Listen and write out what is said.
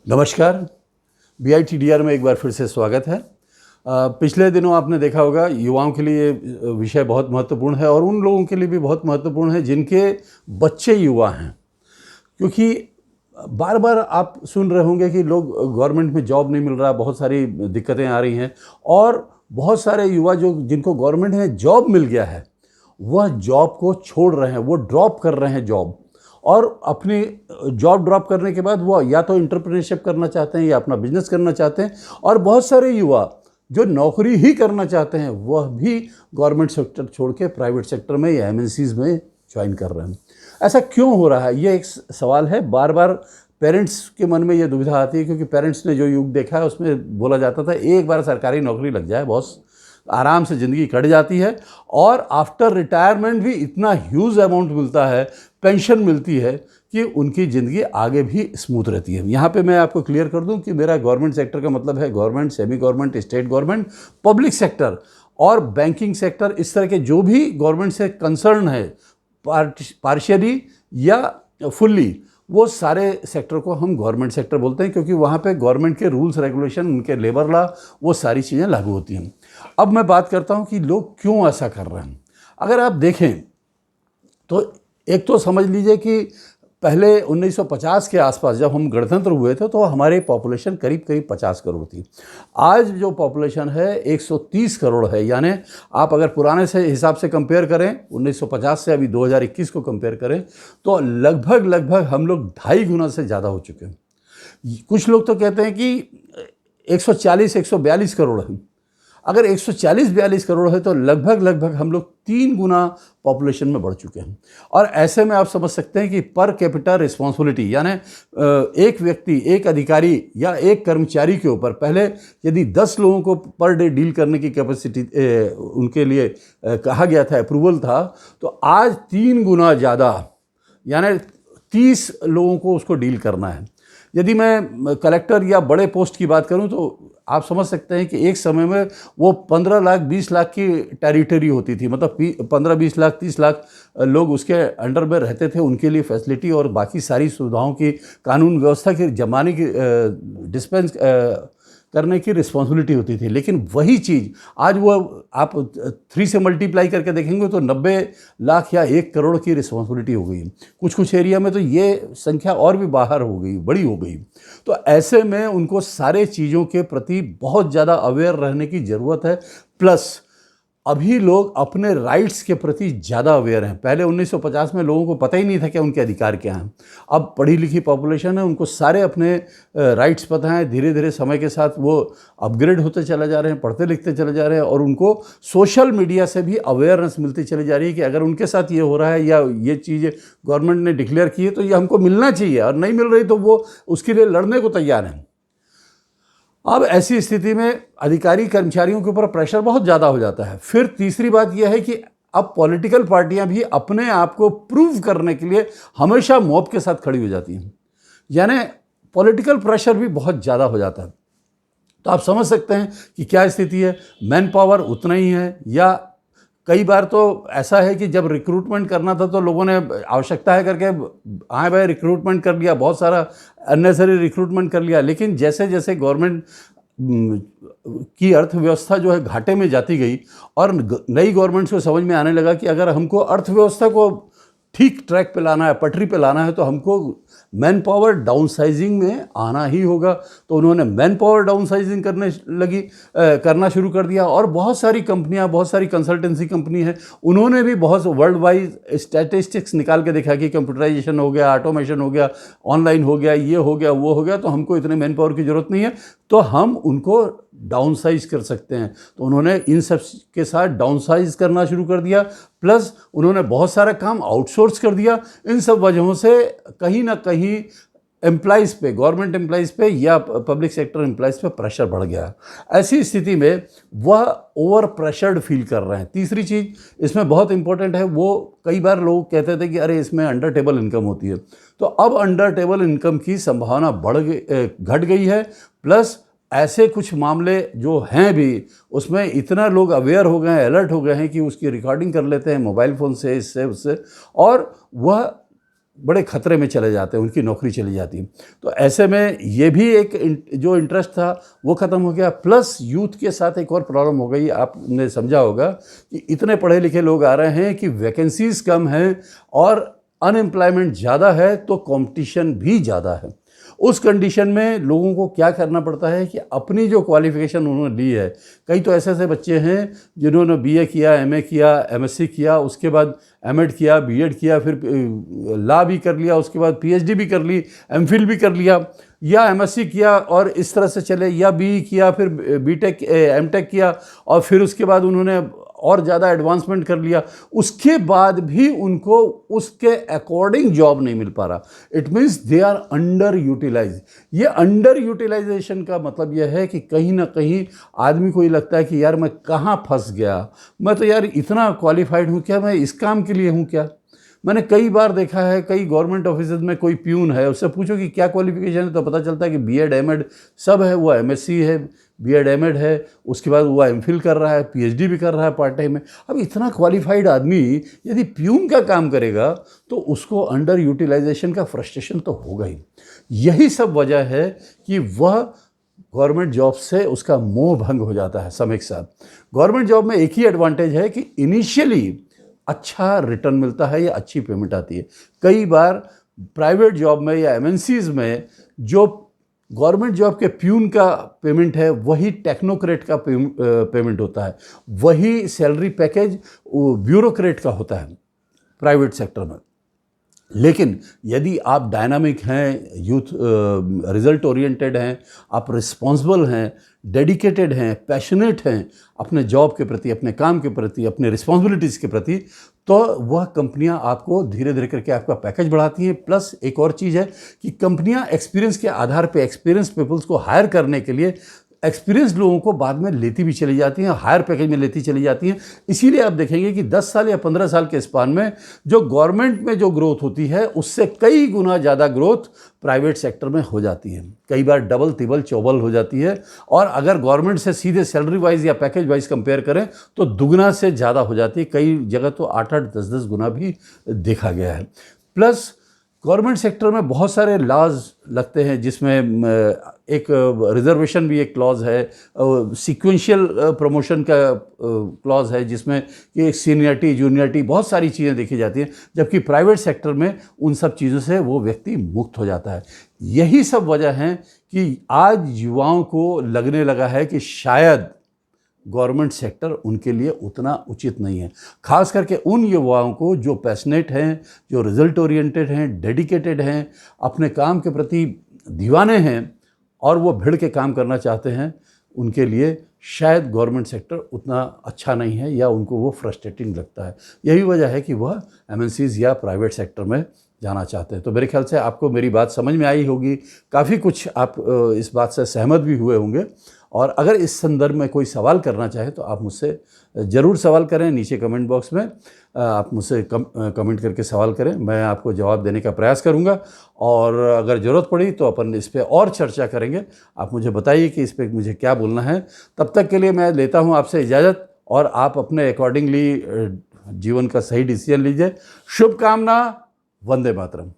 नमस्कार। BITDR में एक बार फिर से स्वागत है। पिछले दिनों आपने देखा होगा युवाओं के लिए विषय बहुत महत्वपूर्ण है और उन लोगों के लिए भी बहुत महत्वपूर्ण है जिनके बच्चे युवा हैं, क्योंकि बार बार आप सुन रहे होंगे कि लोग गवर्नमेंट में जॉब नहीं मिल रहा, बहुत सारी दिक्कतें आ रही हैं और बहुत सारे युवा जो जिनको गवर्नमेंट में जॉब मिल गया है वह जॉब को छोड़ रहे हैं, वो ड्रॉप कर रहे हैं जॉब, और अपनी जॉब ड्रॉप करने के बाद वो या तो एंटरप्रेन्योरशिप करना चाहते हैं या अपना बिजनेस करना चाहते हैं। और बहुत सारे युवा जो नौकरी ही करना चाहते हैं वह भी गवर्नमेंट सेक्टर छोड़ के प्राइवेट सेक्टर में या MNCs में ज्वाइन कर रहे हैं। ऐसा क्यों हो रहा है, ये एक सवाल है। बार बार पेरेंट्स के मन में ये दुविधा आती है, क्योंकि पेरेंट्स ने जो युग देखा है उसमें बोला जाता था एक बार सरकारी नौकरी लग जाए बॉस, आराम से ज़िंदगी कट जाती है और आफ्टर रिटायरमेंट भी इतना ह्यूज अमाउंट मिलता है, पेंशन मिलती है कि उनकी ज़िंदगी आगे भी स्मूथ रहती है। यहाँ पे मैं आपको क्लियर कर दूं कि मेरा गवर्नमेंट सेक्टर का मतलब है government, semi government, state government, public sector और बैंकिंग सेक्टर। इस तरह के जो भी गवर्नमेंट से कंसर्न है, पार्शियली या फुल्ली, वो सारे सेक्टर को हम गवर्नमेंट सेक्टर बोलते हैं, क्योंकि वहाँ पे गवर्नमेंट के रूल्स रेगुलेशन, उनके लेबर लॉ, वो सारी चीज़ें लागू होती हैं। अब मैं बात करता हूँ कि लोग क्यों ऐसा कर रहे हैं। अगर आप देखें तो एक तो समझ लीजिए कि पहले 1950 के आसपास जब हम गणतंत्र हुए थे तो हमारी पॉपुलेशन करीब करीब 50 करोड़ थी। आज जो पॉपुलेशन है 130 करोड़ है। यानी आप अगर पुराने से हिसाब से कंपेयर करें, 1950 से अभी 2021 को कंपेयर करें, तो लगभग हम लोग 2.5 गुना से ज़्यादा हो चुके हैं। कुछ लोग तो कहते हैं कि 140-142 करोड़ है। अगर 140-142 करोड़ है तो लगभग हम लोग 3 गुना पॉपुलेशन में बढ़ चुके हैं। और ऐसे में आप समझ सकते हैं कि पर कैपिटा रिस्पॉन्सिबिलिटी, यानी एक व्यक्ति, एक अधिकारी या एक कर्मचारी के ऊपर पहले यदि 10 लोगों को पर डे डील करने की कैपेसिटी उनके लिए कहा गया था, अप्रूवल था, तो आज 3 गुना ज़्यादा, यानी 30 लोगों को उसको डील करना है। यदि मैं कलेक्टर या बड़े पोस्ट की बात करूं तो आप समझ सकते हैं कि एक समय में वो 15 लाख 20 लाख की टेरिटरी होती थी, मतलब 15-20 लाख 30 लाख लोग उसके अंडर में रहते थे। उनके लिए फैसिलिटी और बाकी सारी सुविधाओं की, कानून व्यवस्था की जमाने की, डिस्पेंस करने की रिस्पॉन्सिबिलिटी होती थी। लेकिन वही चीज़ आज वो आप 3 से मल्टीप्लाई करके देखेंगे तो 90 लाख या 1 करोड़ की रिस्पॉन्सिबिलिटी हो गई। कुछ एरिया में तो ये संख्या और भी बाहर हो गई, बड़ी हो गई। तो ऐसे में उनको सारे चीज़ों के प्रति बहुत ज़्यादा अवेयर रहने की ज़रूरत है। प्लस अभी लोग अपने राइट्स के प्रति ज़्यादा अवेयर हैं। पहले 1950 में लोगों को पता ही नहीं था कि उनके अधिकार क्या हैं। अब पढ़ी लिखी पॉपुलेशन है, उनको सारे अपने राइट्स पता हैं। धीरे धीरे समय के साथ वो अपग्रेड होते चले जा रहे हैं, पढ़ते लिखते चले जा रहे हैं और उनको सोशल मीडिया से भी अवेयरनेस मिलती चली जा रही है कि अगर उनके साथ ये हो रहा है या ये चीज़ गवर्नमेंट ने डिक्लेयर की है तो ये हमको मिलना चाहिए, और नहीं मिल रही तो वो उसके लिए लड़ने को तैयार हैं। अब ऐसी स्थिति में अधिकारी कर्मचारियों के ऊपर प्रेशर बहुत ज़्यादा हो जाता है। फिर तीसरी बात यह है कि अब पॉलिटिकल पार्टियां भी अपने आप को प्रूव करने के लिए हमेशा मॉब के साथ खड़ी हो जाती हैं, यानी पॉलिटिकल प्रेशर भी बहुत ज़्यादा हो जाता है। तो आप समझ सकते हैं कि क्या स्थिति है। मैन पावर उतना ही है, या कई बार तो ऐसा है कि जब रिक्रूटमेंट करना था तो लोगों ने आवश्यकता है करके आए भाई रिक्रूटमेंट कर लिया, बहुत सारा अननेसेसरी रिक्रूटमेंट कर लिया। लेकिन जैसे जैसे गवर्नमेंट की अर्थव्यवस्था जो है घाटे में जाती गई और नई गवर्नमेंट को समझ में आने लगा कि अगर हमको अर्थव्यवस्था को ठीक ट्रैक पे लाना है, पटरी पे लाना है, तो हमको मैन पावर डाउनसाइजिंग में आना ही होगा। तो उन्होंने मैन पावर डाउनसाइजिंग करना शुरू कर दिया। और बहुत सारी कंपनियां, बहुत सारी कंसल्टेंसी कंपनी है, उन्होंने भी बहुत वर्ल्ड वाइड स्टैटिस्टिक्स निकाल के देखा कि कंप्यूटराइजेशन हो गया, ऑटोमेशन हो गया, ऑनलाइन हो गया, ये हो गया, वो हो गया, तो हमको इतने मैन पावर की ज़रूरत नहीं है, तो हम उनको डाउनसाइज कर सकते हैं। तो उन्होंने इन सब के साथ डाउनसाइज करना शुरू कर दिया। प्लस उन्होंने बहुत सारा काम आउटसोर्स कर दिया। इन सब वजहों से कहीं ना कहीं एम्प्लॉइज़ पे, गवर्नमेंट एम्प्लॉइज़ पे या पब्लिक सेक्टर एम्प्लॉइज़ पे प्रेशर बढ़ गया। ऐसी स्थिति में वह ओवर प्रेशर्ड फील कर रहे हैं। तीसरी चीज़ इसमें बहुत इंपॉर्टेंट है, वो कई बार लोग कहते थे कि अरे इसमें अंडर टेबल इनकम होती है, तो अब अंडर टेबल इनकम की संभावना घट गई है। प्लस ऐसे कुछ मामले जो हैं भी, उसमें इतना लोग अवेयर हो गए हैं, अलर्ट हो गए हैं कि उसकी रिकॉर्डिंग कर लेते हैं मोबाइल फ़ोन से, इससे उससे, और वह बड़े खतरे में चले जाते हैं, उनकी नौकरी चली जाती है। तो ऐसे में ये भी एक जो इंटरेस्ट था वो ख़त्म हो गया। प्लस यूथ के साथ एक और प्रॉब्लम हो गई, आपने समझा होगा कि इतने पढ़े लिखे लोग आ रहे हैं कि वैकेंसीज़ कम हैं और अनएम्प्लॉयमेंट ज़्यादा है, तो कंपटीशन भी ज़्यादा है। उस कंडीशन में लोगों को क्या करना पड़ता है कि अपनी जो क्वालिफ़िकेशन उन्होंने ली है, कई तो ऐसे ऐसे बच्चे हैं जिन्होंने बीए किया, एमए किया, एमएससी किया, उसके बाद एमएड किया, बीएड किया, फिर लॉ भी कर लिया, उसके बाद पीएचडी भी कर ली, एमफिल भी कर लिया, या एमएससी किया और इस तरह से चले, या बीई किया, फिर बीटेक एमटेक किया और फिर उसके बाद उन्होंने और ज़्यादा एडवांसमेंट कर लिया। उसके बाद भी उनको उसके अकॉर्डिंग जॉब नहीं मिल पा रहा। It means they are under utilize. ये अंडर यूटिलाइजेशन का मतलब यह है कि कहीं ना कहीं आदमी को ये लगता है कि यार मैं कहाँ फंस गया, मैं तो यार इतना क्वालिफाइड हूँ क्या, मैं इस काम के लिए हूँ क्या। मैंने कई बार देखा है, कई गवर्नमेंट ऑफिसेज में कोई प्यून है, उससे पूछो कि क्या क्वालिफिकेशन है, तो पता चलता है कि बीएड एमएड सब है, वो एमएससी है, बीएड एमएड है, उसके बाद वो एमफिल कर रहा है, पीएचडी भी कर रहा है पार्ट टाइम में। अब इतना क्वालिफाइड आदमी यदि प्यून का काम करेगा तो उसको अंडर यूटिलाइजेशन का फ्रस्ट्रेशन तो होगा ही। यही सब वजह है कि वह गवर्नमेंट जॉब से उसका मोह भंग हो जाता है समय के साथ। गवर्नमेंट जॉब में एक ही एडवांटेज है कि इनिशियली अच्छा रिटर्न मिलता है या अच्छी पेमेंट आती है। कई बार प्राइवेट जॉब में या एमएनसीज में जो गवर्नमेंट जॉब के प्यून का पेमेंट है वही टेक्नोक्रेट का पेमेंट होता है, वही सैलरी पैकेज ब्यूरोक्रेट का होता है प्राइवेट सेक्टर में। लेकिन यदि आप डायनामिक हैं, यूथ रिजल्ट ओरिएंटेड हैं, आप रिस्पॉन्सिबल हैं, डेडिकेटेड हैं, पैशनेट हैं अपने जॉब के प्रति, अपने काम के प्रति, अपने रिस्पॉन्सिबिलिटीज़ के प्रति, तो वह कंपनियां आपको धीरे धीरे करके आपका पैकेज बढ़ाती हैं। प्लस एक और चीज़ है कि कंपनियां एक्सपीरियंस के आधार पे एक्सपीरियंस पीपल्स को हायर करने के लिए एक्सपीरियंस लोगों को बाद में लेती भी चली जाती हैं, हायर पैकेज में लेती चली जाती हैं। इसीलिए आप देखेंगे कि 10 साल या 15 साल के स्पान में जो गवर्नमेंट में जो ग्रोथ होती है उससे कई गुना ज़्यादा ग्रोथ प्राइवेट सेक्टर में हो जाती है, कई बार डबल तिबल चौबल हो जाती है। और अगर गवर्नमेंट से सीधे सैलरी वाइज या पैकेज वाइज कंपेयर करें तो दुगना से ज़्यादा हो जाती है, कई जगह तो 8-8, 10-10 गुना भी देखा गया है। प्लस गवर्नमेंट सेक्टर में बहुत सारे लॉज लगते हैं जिसमें एक रिजर्वेशन भी एक क्लॉज है, सीक्वेंशियल प्रमोशन का क्लॉज है जिसमें कि सीनियरिटी जूनियरिटी बहुत सारी चीज़ें देखी जाती हैं, जबकि प्राइवेट सेक्टर में उन सब चीज़ों से वो व्यक्ति मुक्त हो जाता है। यही सब वजह है कि आज युवाओं को लगने लगा है कि शायद गवर्नमेंट सेक्टर उनके लिए उतना उचित नहीं है, खास करके उन युवाओं को जो पैशनेट हैं, जो रिजल्ट ओरिएंटेड हैं, डेडिकेटेड हैं, अपने काम के प्रति दीवाने हैं और वो भिड़ के काम करना चाहते हैं। उनके लिए शायद गवर्नमेंट सेक्टर उतना अच्छा नहीं है या उनको वो फ्रस्ट्रेटिंग लगता है। यही वजह है कि वह एमएनसीज या प्राइवेट सेक्टर में जाना चाहते हैं। तो मेरे ख्याल से आपको मेरी बात समझ में आई होगी, काफ़ी कुछ आप इस बात से सहमत भी हुए होंगे। और अगर इस संदर्भ में कोई सवाल करना चाहे तो आप मुझसे ज़रूर सवाल करें, नीचे कमेंट बॉक्स में आप मुझसे कमेंट करके सवाल करें, मैं आपको जवाब देने का प्रयास करूंगा। और अगर ज़रूरत पड़ी तो अपन इस पर और चर्चा करेंगे। आप मुझे बताइए कि इस पर मुझे क्या बोलना है। तब तक के लिए मैं लेता हूं आपसे इजाज़त और आप अपने अकॉर्डिंगली जीवन का सही डिसीजन लीजिए। शुभकामना। वंदे मातरम।